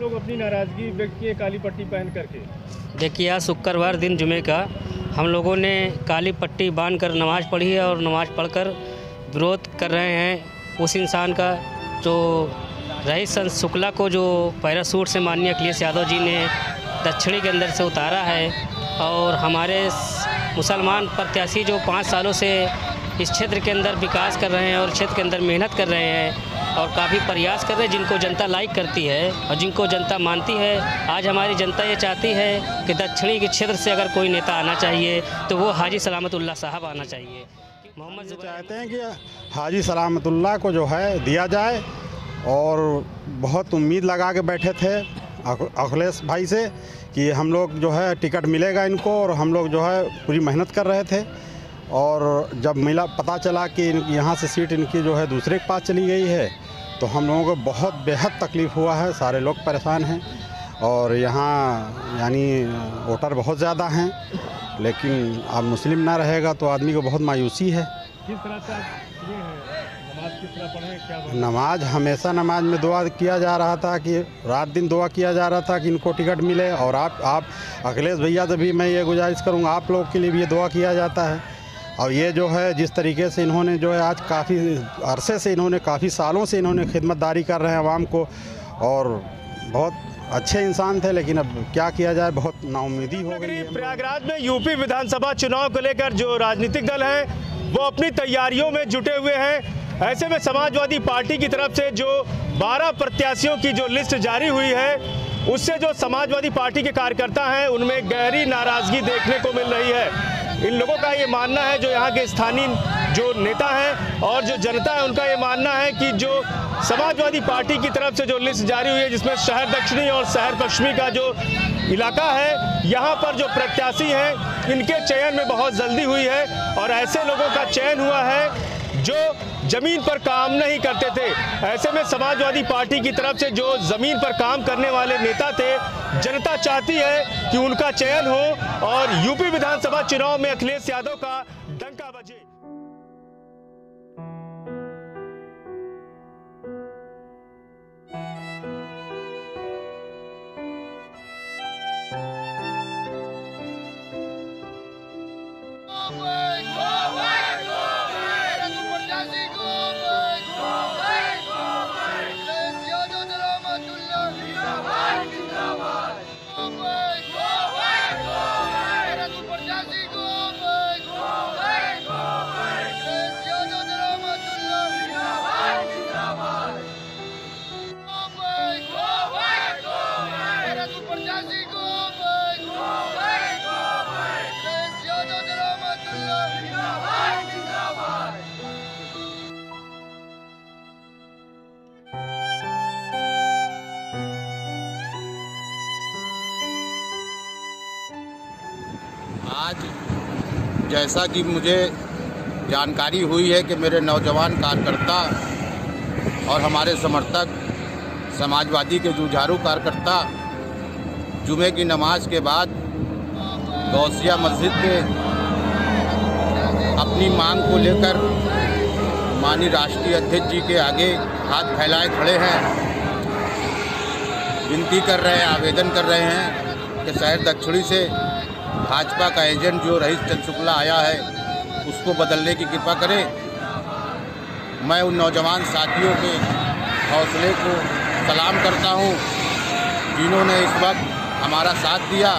लोग अपनी नाराज़गी व्यक्त किए काली पट्टी पहन करके। देखिए, आज शुक्रवार दिन जुमे का हम लोगों ने काली पट्टी बांध कर नमाज़ पढ़ी है और नमाज़ पढ़कर विरोध कर रहे हैं उस इंसान का जो रईस शुक्ला को जो पैरासूट से माननीय अखिलेश यादव जी ने दक्षिणी के अंदर से उतारा है। और हमारे मुसलमान प्रत्याशी जो 5 सालों से इस क्षेत्र के अंदर विकास कर रहे हैं और क्षेत्र के अंदर मेहनत कर रहे हैं और काफ़ी प्रयास कर रहे हैं, जिनको जनता लाइक करती है और जिनको जनता मानती है। आज हमारी जनता ये चाहती है कि दक्षिणी के क्षेत्र से अगर कोई नेता आना चाहिए तो वो हाजी सलामतुल्लाह साहब आना चाहिए। मोहम्मद चाहते हैं कि हाजी सलामतुल्लाह को जो है दिया जाए और बहुत उम्मीद लगा के बैठे थे अखिलेश भाई से कि हम लोग जो है टिकट मिलेगा इनको, और हम लोग जो है पूरी मेहनत कर रहे थे। और जब मिला पता चला कि यहाँ से सीट इनकी जो है दूसरे के पास चली गई है तो हम लोगों को बहुत बेहद तकलीफ़ हुआ है। सारे लोग परेशान हैं और यहाँ यानी वोटर बहुत ज़्यादा हैं, लेकिन अब मुस्लिम ना रहेगा तो आदमी को बहुत मायूसी है। किस तरह से नमाज किस तरह पढ़ें, क्या नमाज हमेशा नमाज में दुआ किया जा रहा था कि रात दिन दुआ किया जा रहा था कि इनको टिकट मिले। और आप अखिलेश भैया से भी मैं ये गुजारिश करूँगा, आप लोगों के लिए भी ये दुआ किया जाता है। और ये जो है जिस तरीके से इन्होंने जो है आज काफ़ी अरसे से इन्होंने काफ़ी सालों से इन्होंने खिदमतदारी कर रहे हैं आवाम को, और बहुत अच्छे इंसान थे, लेकिन अब क्या किया जाए, बहुत नाउम्मीदी हो गई है। प्रयागराज में यूपी विधानसभा चुनाव को लेकर जो राजनीतिक दल हैं वो अपनी तैयारियों में जुटे हुए हैं। ऐसे में समाजवादी पार्टी की तरफ से जो 12 प्रत्याशियों की जो लिस्ट जारी हुई है उससे जो समाजवादी पार्टी के कार्यकर्ता हैं उनमें गहरी नाराज़गी देखने को मिल रही है। इन लोगों का ये मानना है, जो यहाँ के स्थानीय जो नेता हैं और जो जनता है उनका ये मानना है कि जो समाजवादी पार्टी की तरफ से जो लिस्ट जारी हुई है जिसमें शहर दक्षिणी और शहर पश्चिमी का जो इलाका है, यहाँ पर जो प्रत्याशी हैं इनके चयन में बहुत जल्दी हुई है और ऐसे लोगों का चयन हुआ है जो ज़मीन पर काम नहीं करते थे। ऐसे में समाजवादी पार्टी की तरफ से जो ज़मीन पर काम करने वाले नेता थे, जनता चाहती है कि उनका चयन हो और यूपी विधानसभा चुनाव में अखिलेश यादव का डंका बजे। आज जैसा कि मुझे जानकारी हुई है कि मेरे नौजवान कार्यकर्ता और हमारे समर्थक समाजवादी के जुझारू कार्यकर्ता जुमे की नमाज के बाद गौसिया मस्जिद पे अपनी मांग को लेकर माननीय राष्ट्रीय अध्यक्ष जी के आगे हाथ फैलाए खड़े हैं, विनती कर रहे हैं, आवेदन कर रहे हैं कि शहर दक्षिणी से भाजपा का एजेंट जो रईस शुक्ला आया है उसको बदलने की कृपा करें। मैं उन नौजवान साथियों के हौसले को सलाम करता हूं जिन्होंने इस वक्त हमारा साथ दिया,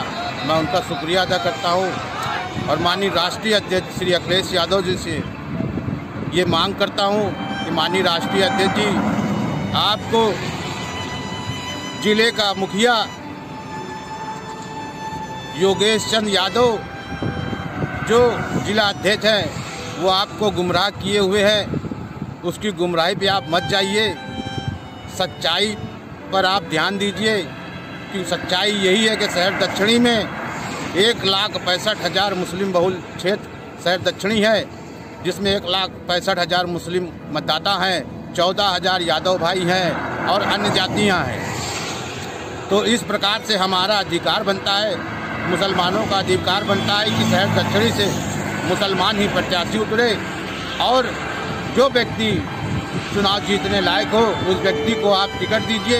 मैं उनका शुक्रिया अदा करता हूं। और माननीय राष्ट्रीय अध्यक्ष श्री अखिलेश यादव जी से ये मांग करता हूं कि माननीय राष्ट्रीय अध्यक्ष जी, आपको जिले का मुखिया योगेश चंद यादव जो जिला अध्यक्ष हैं वो आपको गुमराह किए हुए हैं, उसकी गुमराही पे आप मत जाइए, सच्चाई पर आप ध्यान दीजिए। कि सच्चाई यही है कि शहर दक्षिणी में 1,65,000 मुस्लिम बहुल क्षेत्र शहर दक्षिणी है, जिसमें 1,65,000 मुस्लिम मतदाता हैं, 14,000 यादव भाई हैं और अन्य जातियां हैं। तो इस प्रकार से हमारा अधिकार बनता है, मुसलमानों का अधिकार बनता है कि शहर दक्षिणी से मुसलमान ही प्रत्याशी उतरे और जो व्यक्ति चुनाव जीतने लायक हो उस व्यक्ति को आप टिकट दीजिए।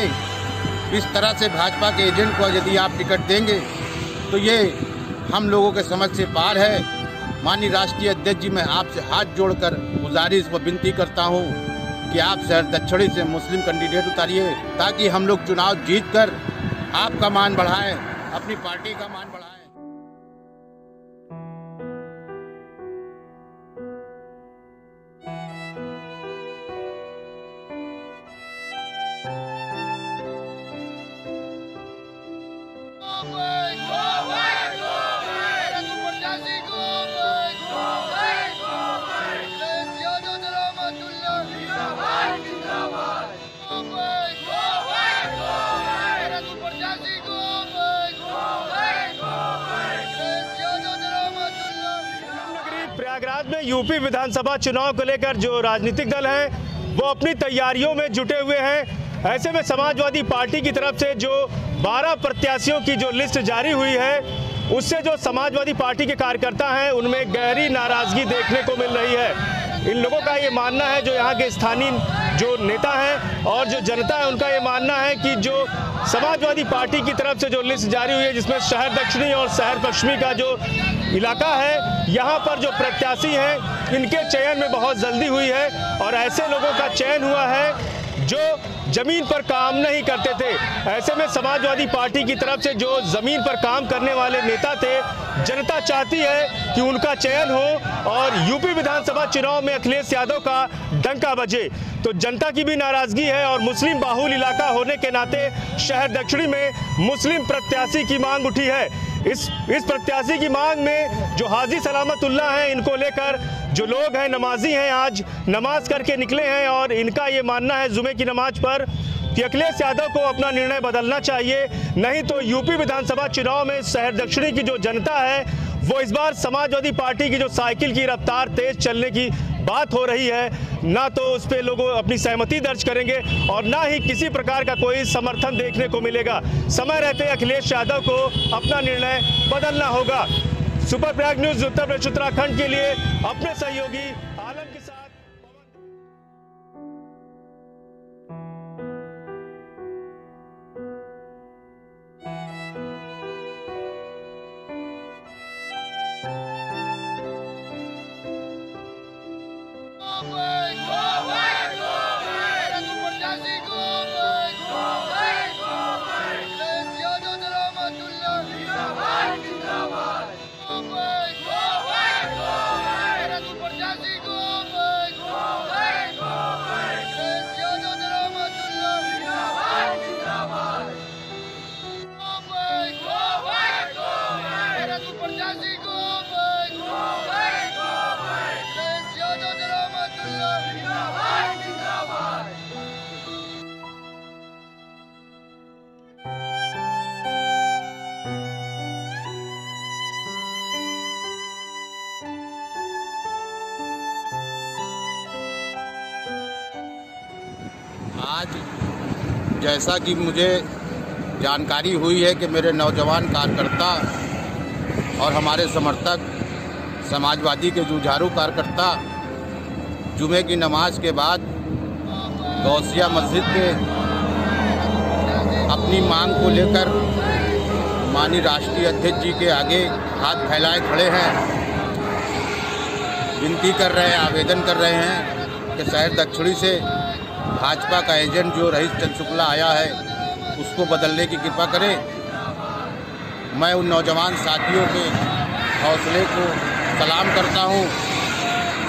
इस तरह से भाजपा के एजेंट को यदि आप टिकट देंगे तो ये हम लोगों के समझ से पार है। माननीय राष्ट्रीय अध्यक्ष जी, मैं आपसे हाथ जोड़कर गुजारिश व विनती करता हूँ कि आप शहर दक्षिणी से मुस्लिम कैंडिडेट उतारिए, ताकि हम लोग चुनाव जीतकर आपका मान बढ़ाएं, अपनी पार्टी का मान बढ़ाएं। प्रयागराज में यूपी विधानसभा चुनाव को लेकर जो राजनीतिक दल हैं वो अपनी तैयारियों में जुटे हुए हैं। ऐसे में समाजवादी पार्टी की तरफ से जो 12 प्रत्याशियों की जो लिस्ट जारी हुई है, उससे जो समाजवादी पार्टी के कार्यकर्ता हैं उनमें गहरी नाराजगी देखने को मिल रही है। इन लोगों का ये मानना है, जो यहाँ के स्थानीय जो नेता हैं और जो जनता है, उनका ये मानना है कि जो समाजवादी पार्टी की तरफ से जो लिस्ट जारी हुई है, जिसमें शहर दक्षिणी और शहर पश्चिमी का जो इलाका है, यहाँ पर जो प्रत्याशी हैं इनके चयन में बहुत जल्दी हुई है और ऐसे लोगों का चयन हुआ है जो जमीन पर काम नहीं करते थे। ऐसे में समाजवादी पार्टी की तरफ से जो जमीन पर काम करने वाले नेता थे, जनता चाहती है कि उनका चयन हो और यूपी विधानसभा चुनाव में अखिलेश यादव का डंका बजे। तो जनता की भी नाराजगी है और मुस्लिम बाहुल इलाका होने के नाते शहर दक्षिणी में मुस्लिम प्रत्याशी की मांग उठी है। इस प्रत्याशी की मांग में जो हाजी सलामतुल्लाह हैं, इनको लेकर जो लोग हैं, नमाजी हैं, आज नमाज करके निकले हैं और इनका ये मानना है जुमे की नमाज पर कि अखिलेश यादव को अपना निर्णय बदलना चाहिए, नहीं तो यूपी विधानसभा चुनाव में शहर दक्षिणी की जो जनता है वो इस बार समाजवादी पार्टी की जो साइकिल की रफ्तार तेज चलने की बात हो रही है, ना तो उस पर लोग अपनी सहमति दर्ज करेंगे और ना ही किसी प्रकार का कोई समर्थन देखने को मिलेगा। समय रहते अखिलेश यादव को अपना निर्णय बदलना होगा। सुपर प्रयाग न्यूज़ उत्तर प्रदेश उत्तराखंड के लिए अपने सहयोगी आलम के साथ आज जैसा कि मुझे जानकारी हुई है कि मेरे नौजवान कार्यकर्ता और हमारे समर्थक समाजवादी के जुझारू कार्यकर्ता जुमे की नमाज के बाद गौसिया मस्जिद पे अपनी मांग को लेकर माननीय राष्ट्रीय अध्यक्ष जी के आगे हाथ फैलाए खड़े हैं, विनती कर रहे हैं, आवेदन कर रहे हैं कि शहर दक्षिणी से भाजपा का एजेंट जो रहीश चंद्र शुक्ला आया है उसको बदलने की कृपा करें। मैं उन नौजवान साथियों के हौसले को सलाम करता हूं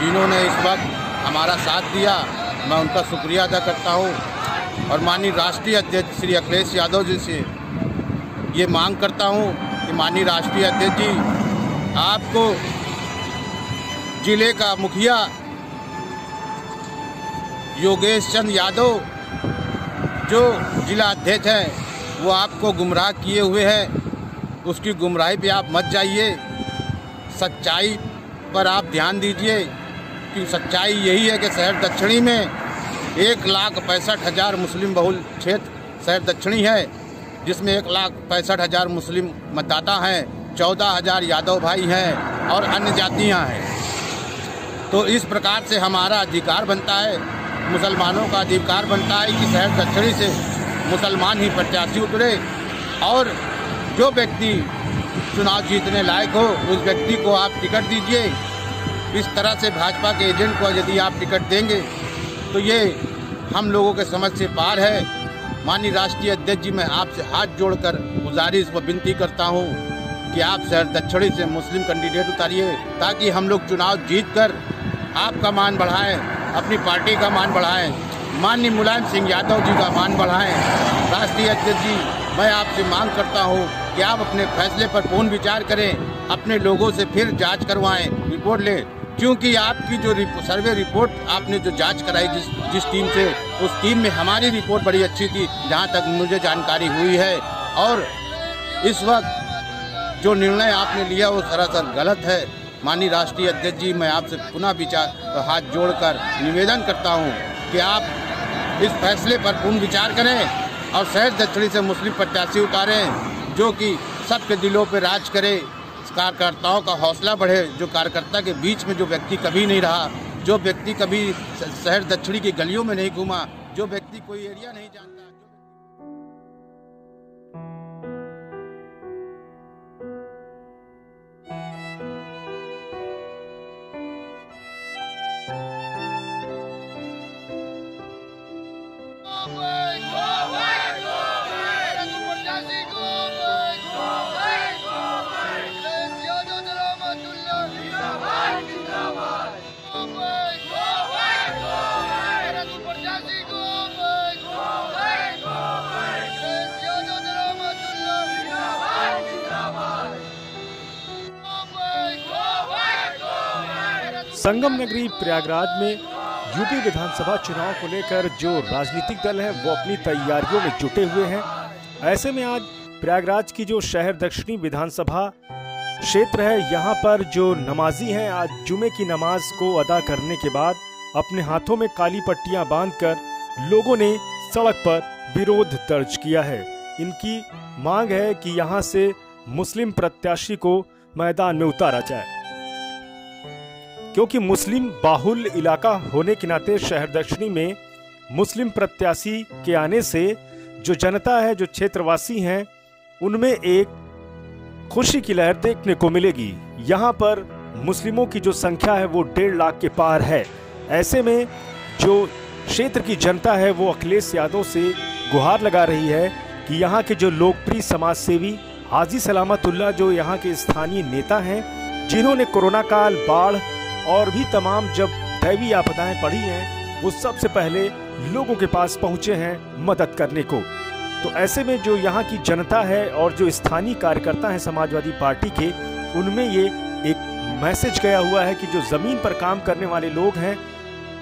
जिन्होंने इस वक्त हमारा साथ दिया, मैं उनका शुक्रिया अदा करता हूं और माननीय राष्ट्रीय अध्यक्ष श्री अखिलेश यादव जी से ये मांग करता हूं कि माननीय राष्ट्रीय अध्यक्ष जी, आपको जिले का मुखिया योगेश चंद यादव जो जिला अध्यक्ष हैं वो आपको गुमराह किए हुए हैं, उसकी गुमराही पे आप मत जाइए, सच्चाई पर आप ध्यान दीजिए कि सच्चाई यही है कि शहर दक्षिणी में 1,65,000 मुस्लिम बहुल क्षेत्र शहर दक्षिणी है, जिसमें 1,65,000 मुस्लिम मतदाता हैं, 14,000 यादव भाई हैं और अन्य जातियां हैं। तो इस प्रकार से हमारा अधिकार बनता है, मुसलमानों का अधिकार बनता है कि शहर दक्षिणी से मुसलमान ही प्रत्याशी उतरे और जो व्यक्ति चुनाव जीतने लायक हो उस व्यक्ति को आप टिकट दीजिए। इस तरह से भाजपा के एजेंट को यदि आप टिकट देंगे तो ये हम लोगों के समझ से पार है। माननीय राष्ट्रीय अध्यक्ष जी, मैं आपसे हाथ जोड़कर गुजारिश व विनती करता हूँ कि आप शहर दक्षिणी से मुस्लिम कैंडिडेट उतारिए ताकि हम लोग चुनाव जीतकर आपका मान बढ़ाएं, अपनी पार्टी का मान बढ़ाएं, माननीय मुलायम सिंह यादव जी का मान बढ़ाएं। राष्ट्रीय अध्यक्ष जी, मैं आपसे मांग करता हूं कि आप अपने फैसले पर पुनः विचार करें, अपने लोगों से फिर जांच करवाएं, रिपोर्ट लें, क्योंकि आपकी जो सर्वे रिपोर्ट आपने जो जांच कराई जिस टीम से, उस टीम में हमारी रिपोर्ट बड़ी अच्छी थी जहां तक मुझे जानकारी हुई है। और इस वक्त जो निर्णय आपने लिया वो सरासर गलत है। माननीय राष्ट्रीय अध्यक्ष जी, मैं आपसे पुनः विचार हाथ जोड़कर निवेदन करता हूं कि आप इस फैसले पर पुनः विचार करें और शहर दक्षिणी से मुस्लिम प्रत्याशी उतारें जो कि सबके दिलों पर राज करे, कार्यकर्ताओं का हौसला बढ़े। जो कार्यकर्ता के बीच में जो व्यक्ति कभी नहीं रहा, जो व्यक्ति कभी शहर दक्षिणी की गलियों में नहीं घूमा, जो व्यक्ति कोई एरिया नहीं जानता। संगम नगरी प्रयागराज में यूपी विधानसभा चुनाव को लेकर जो राजनीतिक दल है वो अपनी तैयारियों में जुटे हुए हैं। ऐसे में आज प्रयागराज की जो शहर दक्षिणी विधानसभा क्षेत्र है, यहाँ पर जो नमाजी हैं आज जुमे की नमाज को अदा करने के बाद अपने हाथों में काली पट्टियां बांधकर लोगों ने सड़क पर विरोध दर्ज किया है। इनकी मांग है कि यहाँ से मुस्लिम प्रत्याशी को मैदान में उतारा जाए, क्योंकि मुस्लिम बाहुल इलाका होने के नाते शहर दक्षिणी में मुस्लिम प्रत्याशी के आने से जो जनता है, जो क्षेत्रवासी हैं, उनमें एक खुशी की लहर देखने को मिलेगी। यहाँ पर मुस्लिमों की जो संख्या है वो 1.5 लाख के पार है। ऐसे में जो क्षेत्र की जनता है वो अखिलेश यादव से गुहार लगा रही है कि यहाँ के जो लोकप्रिय समाज सेवी हाजी सलामतुल्लाह, जो यहाँ के स्थानीय नेता हैं, जिन्होंने कोरोना काल, बाढ़ और भी तमाम जब दैवीय आपदाएं पड़ी हैं, वो सबसे पहले लोगों के पास पहुंचे हैं मदद करने को। तो ऐसे में जो यहाँ की जनता है और जो स्थानीय कार्यकर्ता हैं समाजवादी पार्टी के, उनमें ये एक मैसेज गया हुआ है कि जो जमीन पर काम करने वाले लोग हैं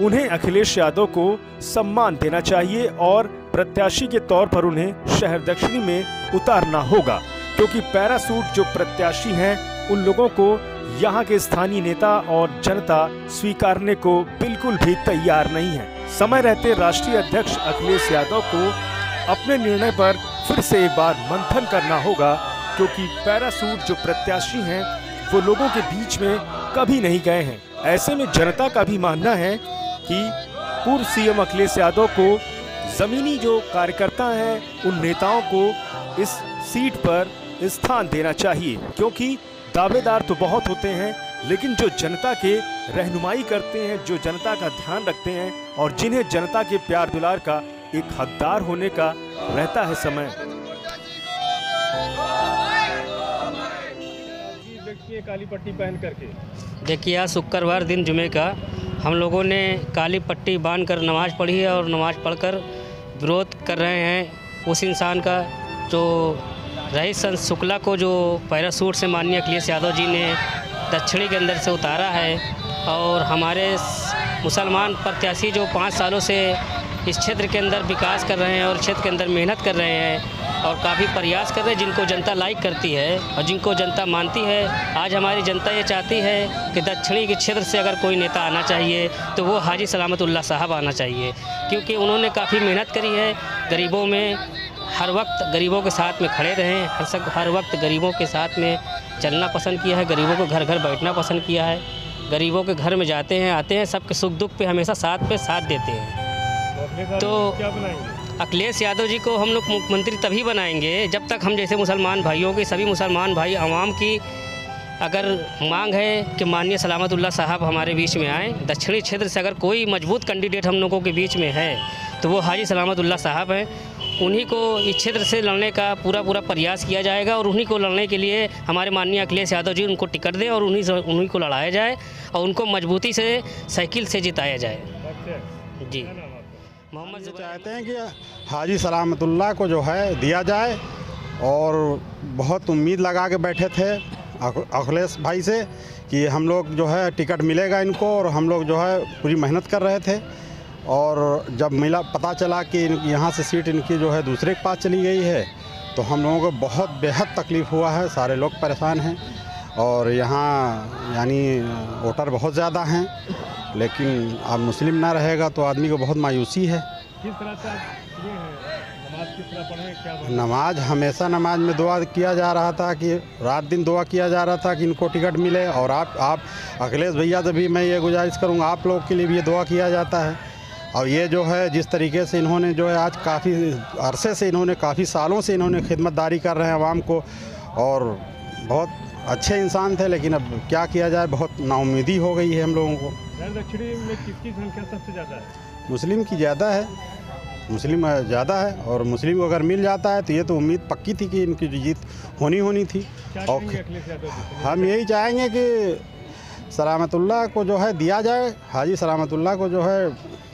उन्हें अखिलेश यादव को सम्मान देना चाहिए और प्रत्याशी के तौर पर उन्हें शहर दक्षिणी में उतारना होगा, क्योंकि पैरासूट जो प्रत्याशी हैं उन लोगों को यहाँ के स्थानीय नेता और जनता स्वीकारने को बिल्कुल भी तैयार नहीं है। समय रहते राष्ट्रीय अध्यक्ष अखिलेश यादव को अपने निर्णय पर फिर से एक बार मंथन करना होगा, क्योंकि पैरासूट जो प्रत्याशी हैं वो लोगों के बीच में कभी नहीं गए हैं। ऐसे में जनता का भी मानना है कि पूर्व सीएम अखिलेश यादव को जमीनी जो कार्यकर्ता हैं उन नेताओं को इस सीट पर स्थान देना चाहिए, क्योंकि दावेदार तो बहुत होते हैं लेकिन जो जनता के रहनुमाई करते हैं, जो जनता का ध्यान रखते हैं और जिन्हें जनता के प्यार दुलार का एक हकदार होने का रहता है समय। काली पट्टी पहन करके देखिए, आज शुक्रवार दिन जुमे का हम लोगों ने काली पट्टी बांधकर नमाज़ पढ़ी है और नमाज़ पढ़कर विरोध कर रहे हैं उस इंसान का जो रहीस शुक्ला को जो पैरासूट से माननीय अखिलेश यादव जी ने दक्षिणी के अंदर से उतारा है। और हमारे मुसलमान प्रत्याशी जो 5 सालों से इस क्षेत्र के अंदर विकास कर रहे हैं और क्षेत्र के अंदर मेहनत कर रहे हैं और काफ़ी प्रयास कर रहे हैं, जिनको जनता लाइक करती है और जिनको जनता मानती है। आज हमारी जनता ये चाहती है कि दक्षिणी के क्षेत्र से अगर कोई नेता आना चाहिए तो वो हाजी सलामतुल्लाह साहब आना चाहिए, क्योंकि उन्होंने काफ़ी मेहनत करी है। गरीबों में हर वक्त गरीबों के साथ में खड़े रहें, हर वक्त गरीबों के साथ में चलना पसंद किया है, गरीबों को घर घर बैठना पसंद किया है, गरीबों के घर में जाते हैं आते हैं, सबके सुख दुख पे हमेशा साथ देते हैं। तो क्या बनाएंगे? अखिलेश यादव जी को हम लोग मुख्यमंत्री तभी बनाएंगे जब तक हम जैसे मुसलमान भाइयों की, सभी मुसलमान भाई आवाम की अगर मांग है कि माननीय सलामतुल्लाह साहब हमारे बीच में आए। दक्षिणी क्षेत्र से अगर कोई मजबूत कैंडिडेट हम लोगों के बीच में है तो वो हाजी सलामतुल्लाह साहब हैं। उन्हीं को इस क्षेत्र से लड़ने का पूरा प्रयास किया जाएगा और उन्हीं को लड़ने के लिए हमारे माननीय अखिलेश यादव जी उनको टिकट दें और उन्हीं को लड़ाया जाए और उनको मजबूती से साइकिल से जिताया जाए। जी मोहम्मद चाहते हैं कि हाजी सलामतुल्लाह को जो है दिया जाए और बहुत उम्मीद लगा के बैठे थे अखिलेश भाई से कि हम लोग जो है टिकट मिलेगा इनको, और हम लोग जो है पूरी मेहनत कर रहे थे। और जब मिला पता चला कि यहाँ से सीट इनकी जो है दूसरे के पास चली गई है तो हम लोगों को बहुत बेहद तकलीफ़ हुआ है। सारे लोग परेशान हैं और यहाँ यानी वोटर बहुत ज़्यादा हैं, लेकिन अब मुस्लिम ना रहेगा तो आदमी को बहुत मायूसी है। किस तरह से नमाज किस तरह पढ़ें, क्या नमाज हमेशा नमाज में दुआ किया जा रहा था कि रात दिन दुआ किया जा रहा था कि इनको टिकट मिले। और आप अखिलेश भैया से भी मैं ये गुजारिश करूँगा, आप लोग के लिए भी ये दुआ किया जाता है। और ये जो है जिस तरीके से इन्होंने जो है आज काफ़ी अरसे से इन्होंने काफ़ी सालों से इन्होंने खिदमतदारी कर रहे हैं आवाम को, और बहुत अच्छे इंसान थे, लेकिन अब क्या किया जाए, बहुत नाउम्मीदी हो गई है हम लोगों को। दक्षिणी में किसकी संख्या सबसे ज़्यादा है? मुस्लिम की ज़्यादा है, मुस्लिम ज़्यादा है, और मुस्लिम को अगर मिल जाता है तो ये तो उम्मीद पक्की थी कि इनकी जीत होनी थी। और हम यही चाहेंगे कि सलामतुल्लाह को जो है दिया जाए, हाजी सलामतुल्लाह को जो है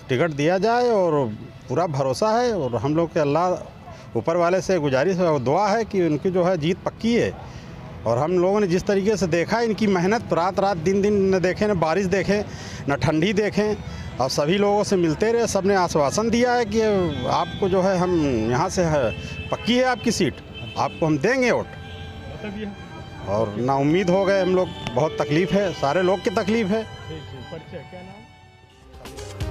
टिकट दिया जाए, और पूरा भरोसा है। और हम लोग के अल्लाह ऊपर वाले से गुजारिश है और दुआ है कि उनकी जो है जीत पक्की है। और हम लोगों ने जिस तरीके से देखा इनकी मेहनत, रात दिन न देखें, न बारिश देखें, न ठंडी देखें, और सभी लोगों से मिलते रहे, सब ने आश्वासन दिया है कि आपको जो है हम यहाँ से है पक्की है आपकी सीट, आपको हम देंगे वोट। और नाउम्मीद हो गए हम लोग, बहुत तकलीफ़ है, सारे लोग की तकलीफ़ है। क्या नाम?